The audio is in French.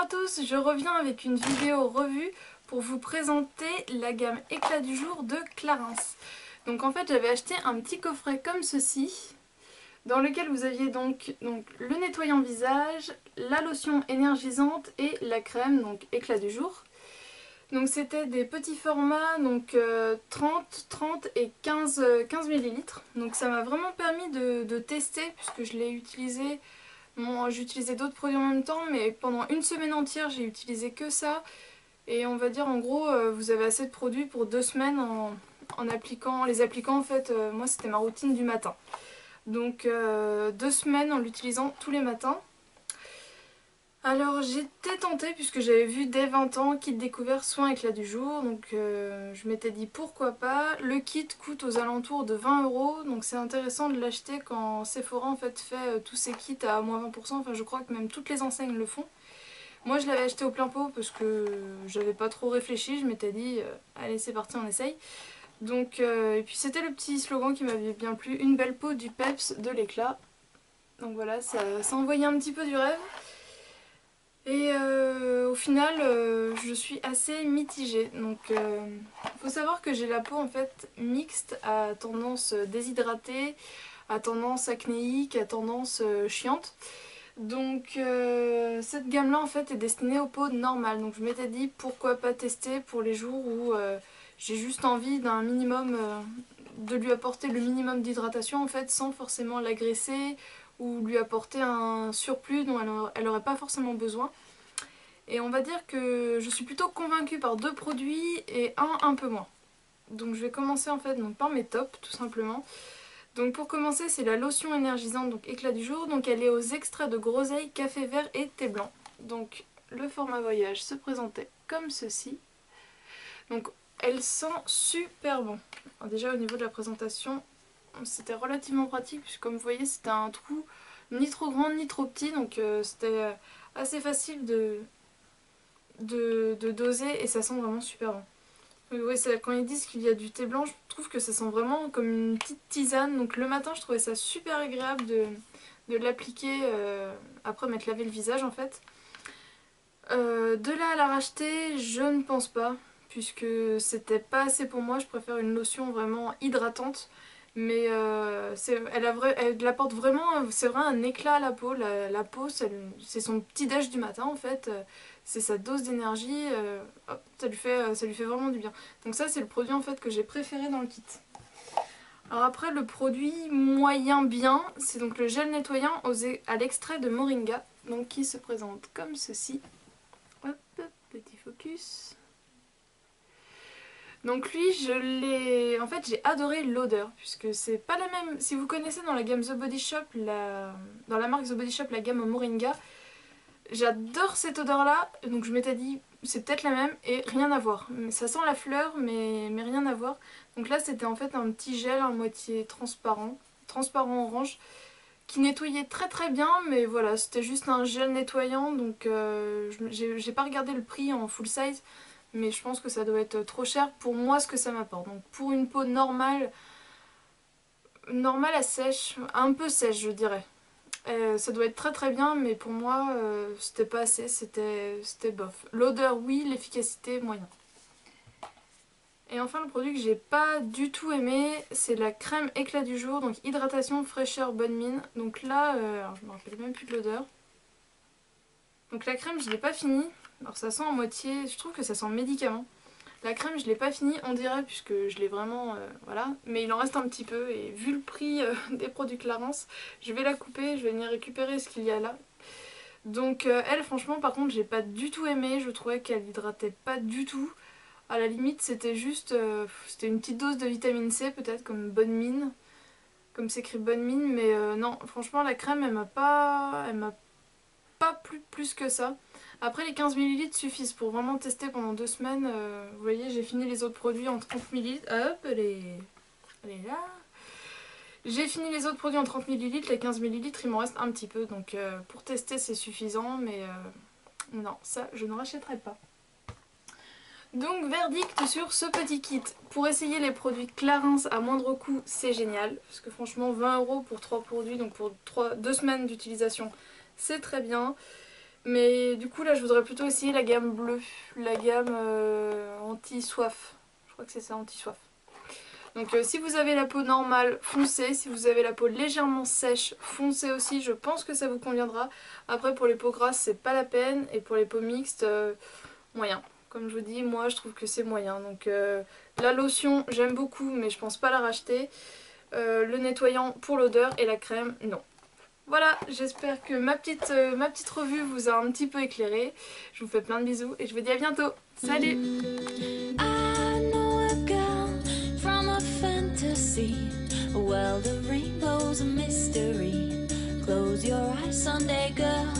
tous, je reviens avec une vidéo revue pour vous présenter la gamme éclat du jour de Clarins. Donc en fait j'avais acheté un petit coffret comme ceci, dans lequel vous aviez donc le nettoyant visage, la lotion énergisante et la crème, donc éclat du jour. Donc c'était des petits formats, donc 30, 30 et 15 ml. Donc ça m'a vraiment permis de tester puisque je l'ai utilisé. Bon, j'utilisais d'autres produits en même temps, mais pendant une semaine entière j'ai utilisé que ça. Et on va dire en gros vous avez assez de produits pour 2 semaines en appliquant. Les appliquant en fait, moi c'était ma routine du matin. Donc 2 semaines en l'utilisant tous les matins. Alors j'étais tentée puisque j'avais vu dès 20 ans kit découvert soin éclat du jour, donc je m'étais dit pourquoi pas. Le kit coûte aux alentours de 20 €, donc c'est intéressant de l'acheter quand Sephora en fait fait tous ses kits à moins 20%, enfin je crois que même toutes les enseignes le font. Moi je l'avais acheté au plein pot parce que j'avais pas trop réfléchi, je m'étais dit allez c'est parti on essaye. Donc et puis c'était le petit slogan qui m'avait bien plu, une belle peau, du peps, de l'éclat. Donc voilà, ça envoyait un petit peu du rêve. Et au final, je suis assez mitigée. Donc, faut savoir que j'ai la peau en fait mixte, à tendance déshydratée, à tendance acnéique, à tendance chiante. Donc, cette gamme-là en fait est destinée aux peaux normales. Donc, je m'étais dit pourquoi pas tester pour les jours où j'ai juste envie d'un minimum, de lui apporter le minimum d'hydratation en fait, sans forcément l'agresser ou lui apporter un surplus dont elle n'aurait pas forcément besoin. Et on va dire que je suis plutôt convaincue par 2 produits et un peu moins. Donc je vais commencer en fait donc par mes tops tout simplement. Donc pour commencer c'est la lotion énergisante, donc éclat du jour. Donc elle est aux extraits de groseille, café vert et thé blanc. Donc le format voyage se présentait comme ceci. Donc elle sent super bon. Alors, déjà au niveau de la présentation c'était relativement pratique puisque comme vous voyez c'était un trou ni trop grand ni trop petit. Donc c'était assez facile de doser et ça sent vraiment super bon. Ouais, quand ils disent qu'il y a du thé blanc, je trouve que ça sent vraiment comme une petite tisane. Donc le matin je trouvais ça super agréable de l'appliquer après m'être lavé le visage en fait. De là à la racheter, je ne pense pas, puisque c'était pas assez pour moi. Je préfère une lotion vraiment hydratante. Mais elle apporte vraiment, c'est vrai, un éclat à la peau. La peau, c'est son petit déj du matin en fait. C'est sa dose d'énergie. Hop, ça lui fait vraiment du bien. Donc ça, c'est le produit en fait que j'ai préféré dans le kit. Alors après, le produit moyen bien, c'est donc le gel nettoyant à l'extrait de moringa, donc qui se présente comme ceci. Hop, petit focus. Donc lui, en fait, j'ai adoré l'odeur, puisque c'est pas la même. Si vous connaissez dans la gamme The Body Shop, dans la marque The Body Shop, la gamme Moringa, j'adore cette odeur-là. Donc je m'étais dit, c'est peut-être la même et rien à voir. Ça sent la fleur, mais rien à voir. Donc là, c'était en fait un petit gel à moitié transparent orange, qui nettoyait très très bien, mais voilà, c'était juste un gel nettoyant. Donc j'ai pas regardé le prix en full size. Mais je pense que ça doit être trop cher pour moi ce que ça m'apporte. Donc pour une peau normale à sèche, un peu sèche je dirais. Ça doit être très très bien, mais pour moi c'était pas assez, c'était bof. L'odeur oui, l'efficacité moyen. Et enfin le produit que j'ai pas du tout aimé, c'est la crème éclat du jour, donc hydratation, fraîcheur, bonne mine. Donc là, alors je me rappelle même plus de l'odeur. Donc la crème je l'ai pas finie, alors ça sent à moitié, je trouve que ça sent médicament. La crème je l'ai pas finie on dirait puisque je l'ai vraiment, voilà, mais il en reste un petit peu et vu le prix des produits Clarins, je vais la couper, je vais venir récupérer ce qu'il y a là. Donc elle franchement par contre j'ai pas du tout aimé, je trouvais qu'elle hydratait pas du tout. À la limite c'était juste, c'était une petite dose de vitamine C peut-être comme bonne mine, comme c'est écrit bonne mine, mais non franchement la crème elle m'a pas plu plus que ça. Après les 15 ml suffisent pour vraiment tester pendant 2 semaines. Vous voyez j'ai fini les autres produits en 30 ml. Hop elle est là. J'ai fini les autres produits en 30 ml, les 15 ml il m'en reste un petit peu. Donc pour tester c'est suffisant, mais non ça je ne rachèterai pas. Donc verdict sur ce petit kit. Pour essayer les produits Clarins à moindre coût, c'est génial. Parce que franchement 20 € pour 3 produits, donc pour 2 semaines d'utilisation, c'est très bien. Mais du coup là je voudrais plutôt essayer la gamme bleue, la gamme anti-soif. Je crois que c'est ça, anti-soif. Donc si vous avez la peau normale, foncez. Si vous avez la peau légèrement sèche, foncez aussi. Je pense que ça vous conviendra. Après pour les peaux grasses c'est pas la peine. Et pour les peaux mixtes, moyen. Comme je vous dis, moi je trouve que c'est moyen. Donc la lotion j'aime beaucoup mais je pense pas la racheter. Le nettoyant pour l'odeur et la crème non. Voilà, j'espère que ma petite revue vous a un petit peu éclairé. Je vous fais plein de bisous et je vous dis à bientôt. Salut! Well, the rainbow's a mystery. Close your eyes, Sunday girl.